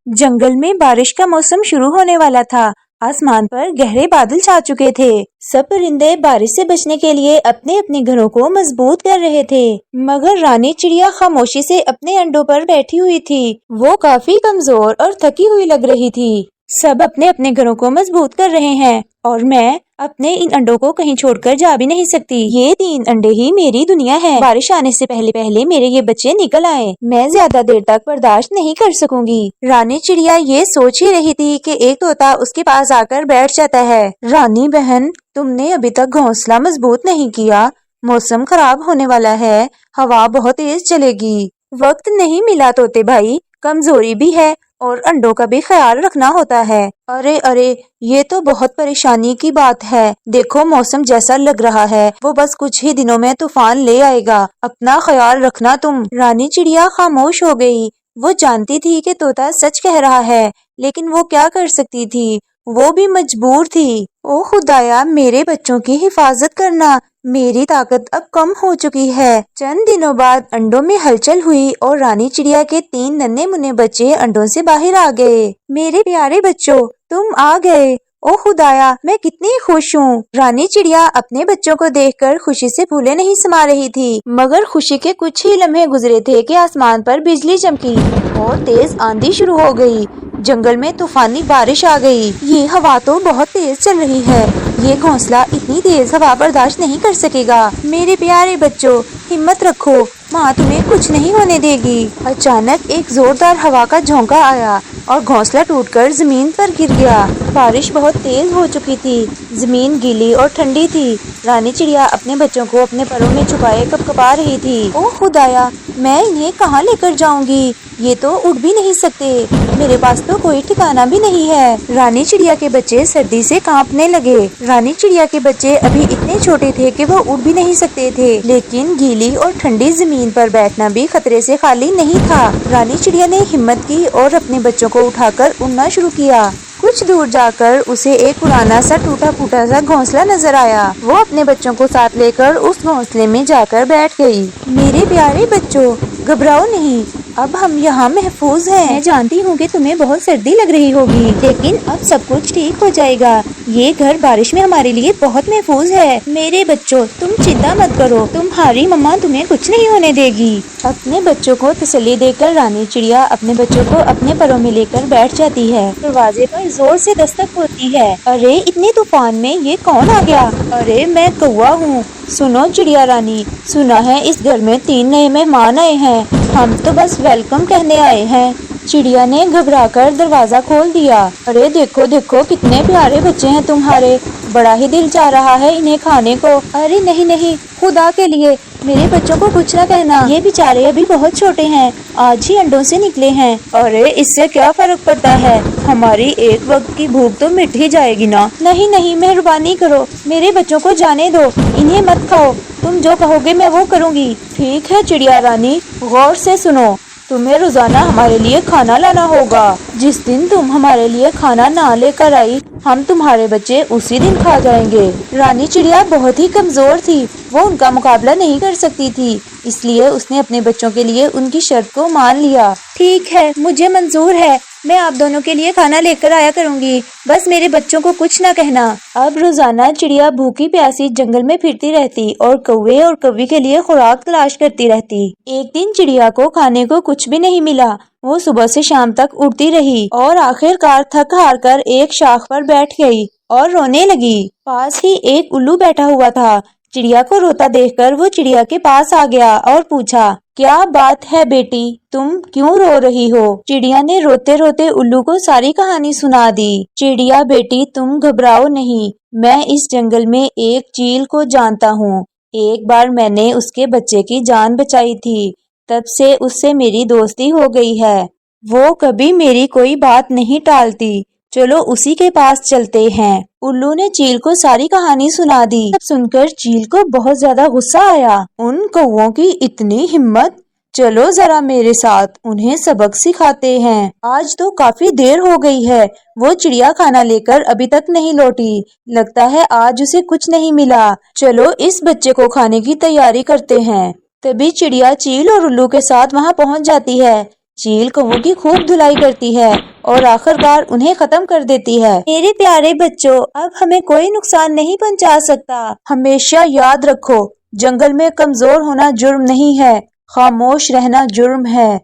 जंगल में बारिश का मौसम शुरू होने वाला था। आसमान पर गहरे बादल छा चुके थे। सब परिंदे बारिश से बचने के लिए अपने अपने घरों को मजबूत कर रहे थे, मगर रानी चिड़िया खामोशी से अपने अंडों पर बैठी हुई थी। वो काफी कमजोर और थकी हुई लग रही थी। सब अपने अपने घरों को मजबूत कर रहे हैं और मैं अपने इन अंडों को कहीं छोड़कर जा भी नहीं सकती। ये 3 अंडे ही मेरी दुनिया है। बारिश आने से पहले पहले मेरे ये बच्चे निकल आए। मैं ज्यादा देर तक बर्दाश्त नहीं कर सकूंगी। रानी चिड़िया ये सोच ही रही थी कि एक तोता उसके पास आकर बैठ जाता है। रानी बहन, तुमने अभी तक घोंसला मजबूत नहीं किया। मौसम खराब होने वाला है, हवा बहुत तेज चलेगी। वक्त नहीं मिला तोते भाई, कमजोरी भी है और अंडों का भी ख्याल रखना होता है। अरे अरे, ये तो बहुत परेशानी की बात है। देखो मौसम जैसा लग रहा है वो बस कुछ ही दिनों में तूफान ले आएगा। अपना ख्याल रखना तुम। रानी चिड़िया खामोश हो गई। वो जानती थी कि तोता सच कह रहा है, लेकिन वो क्या कर सकती थी। वो भी मजबूर थी। ओ खुदाया, मेरे बच्चों की हिफाजत करना। मेरी ताकत अब कम हो चुकी है। चंद दिनों बाद अंडों में हलचल हुई और रानी चिड़िया के 3 नन्हे मुन्ने बच्चे अंडों से बाहर आ गए। मेरे प्यारे बच्चों, तुम आ गए। ओ खुदाया, मैं कितनी खुश हूँ। रानी चिड़िया अपने बच्चों को देखकर खुशी से फूले नहीं समा रही थी, मगर खुशी के कुछ ही लम्हे गुजरे थे कि आसमान पर बिजली चमकी और तेज आंधी शुरू हो गई। जंगल में तूफानी बारिश आ गई। ये हवा तो बहुत तेज चल रही है। ये घोंसला इतनी तेज हवा बर्दाश्त नहीं कर सकेगा। मेरे प्यारे बच्चों, हिम्मत रखो, माँ तुम्हें कुछ नहीं होने देगी। अचानक एक जोरदार हवा का झोंका आया और घोंसला टूटकर जमीन पर गिर गया। बारिश बहुत तेज हो चुकी थी। जमीन गीली और ठंडी थी। रानी चिड़िया अपने बच्चों को अपने परों में छुपाए कपकपा रही थी। ओ खुदाया, मैं इन्हें कहाँ लेकर जाऊंगी। ये तो उड़ भी नहीं सकते। मेरे पास तो कोई ठिकाना भी नहीं है। रानी चिड़िया के बच्चे सर्दी से कांपने लगे। रानी चिड़िया के बच्चे अभी इतने छोटे थे कि वो उड़ भी नहीं सकते थे, लेकिन गीली और ठंडी जमीन पर बैठना भी खतरे से खाली नहीं था। रानी चिड़िया ने हिम्मत की और अपने बच्चों को उठाकर उड़ना शुरू किया। कुछ दूर जाकर उसे एक पुराना सा टूटा फूटा सा घोंसला नजर आया। वो अपने बच्चों को साथ लेकर उस घोंसले में जाकर बैठ गई। मेरे प्यारे बच्चों, घबराओ नहीं, अब हम यहाँ महफूज हैं। मैं जानती हूँ कि तुम्हें बहुत सर्दी लग रही होगी, लेकिन अब सब कुछ ठीक हो जाएगा। ये घर बारिश में हमारे लिए बहुत महफूज है। मेरे बच्चों, तुम चिंता मत करो, तुम्हारी मम्मा तुम्हें कुछ नहीं होने देगी। अपने बच्चों को तसल्ली देकर रानी चिड़िया अपने बच्चों को अपने परों में लेकर बैठ जाती है। दरवाजे पर जोर से दस्तक होती है। अरे, इतने तूफान में ये कौन आ गया। अरे, मैं कौवा हूँ। सुनो चिड़िया रानी, सुना है इस घर में 3 नए मेहमान आए हैं। हम तो बस वेलकम कहने आए हैं। चिड़िया ने घबराकर दरवाजा खोल दिया। अरे देखो देखो, कितने प्यारे बच्चे हैं तुम्हारे। बड़ा ही दिल चाह रहा है इन्हें खाने को। अरे नहीं नहीं, खुदा के लिए मेरे बच्चों को कुछ न कहना। ये बेचारे अभी बहुत छोटे हैं, आज ही अंडों से निकले हैं। अरे इससे क्या फर्क पड़ता है, हमारी एक वक्त की भूख तो मिट ही जाएगी ना। नहीं नहीं, मेहरबानी करो, मेरे बच्चों को जाने दो, इन्हें मत खाओ। तुम जो कहोगे मैं वो करूँगी। ठीक है चिड़िया रानी, गौर से सुनो, तुम्हें रोजाना हमारे लिए खाना लाना होगा। जिस दिन तुम हमारे लिए खाना ना लेकर आई, हम तुम्हारे बच्चे उसी दिन खा जाएंगे। रानी चिड़िया बहुत ही कमजोर थी, वो उनका मुकाबला नहीं कर सकती थी, इसलिए उसने अपने बच्चों के लिए उनकी शर्त को मान लिया। ठीक है, मुझे मंजूर है, मैं आप दोनों के लिए खाना लेकर आया करूंगी, बस मेरे बच्चों को कुछ न कहना। अब रोजाना चिड़िया भूखी प्यासी जंगल में फिरती रहती और कौवे और कौवी के लिए खुराक तलाश करती रहती। एक दिन चिड़िया को खाने को कुछ भी नहीं मिला। वो सुबह से शाम तक उड़ती रही और आखिरकार थक हार कर एक शाख पर बैठ गई और रोने लगी। पास ही एक उल्लू बैठा हुआ था। चिड़िया को रोता देखकर वो चिड़िया के पास आ गया और पूछा, क्या बात है बेटी, तुम क्यों रो रही हो। चिड़िया ने रोते रोते उल्लू को सारी कहानी सुना दी। चिड़िया बेटी, तुम घबराओ नहीं, मैं इस जंगल में एक चील को जानता हूँ। एक बार मैंने उसके बच्चे की जान बचाई थी, तब से उससे मेरी दोस्ती हो गई है। वो कभी मेरी कोई बात नहीं टालती, चलो उसी के पास चलते हैं। उल्लू ने चील को सारी कहानी सुना दी। तब सुनकर चील को बहुत ज्यादा गुस्सा आया। उन कौवों की इतनी हिम्मत, चलो जरा मेरे साथ, उन्हें सबक सिखाते हैं। आज तो काफी देर हो गई है, वो चिड़िया खाना लेकर अभी तक नहीं लौटी, लगता है आज उसे कुछ नहीं मिला। चलो इस बच्चे को खाने की तैयारी करते हैं। तभी चिड़िया चील और उल्लू के साथ वहाँ पहुँच जाती है। چیل کووں کی خوب دھلائی کرتی ہے اور آخرکار انہیں ختم کر دیتی ہے۔ میرے پیارے بچوں، اب ہمیں کوئی نقصان نہیں پہنچا سکتا۔ ہمیشہ یاد رکھو، جنگل میں کمزور ہونا جرم نہیں ہے، خاموش رہنا جرم ہے۔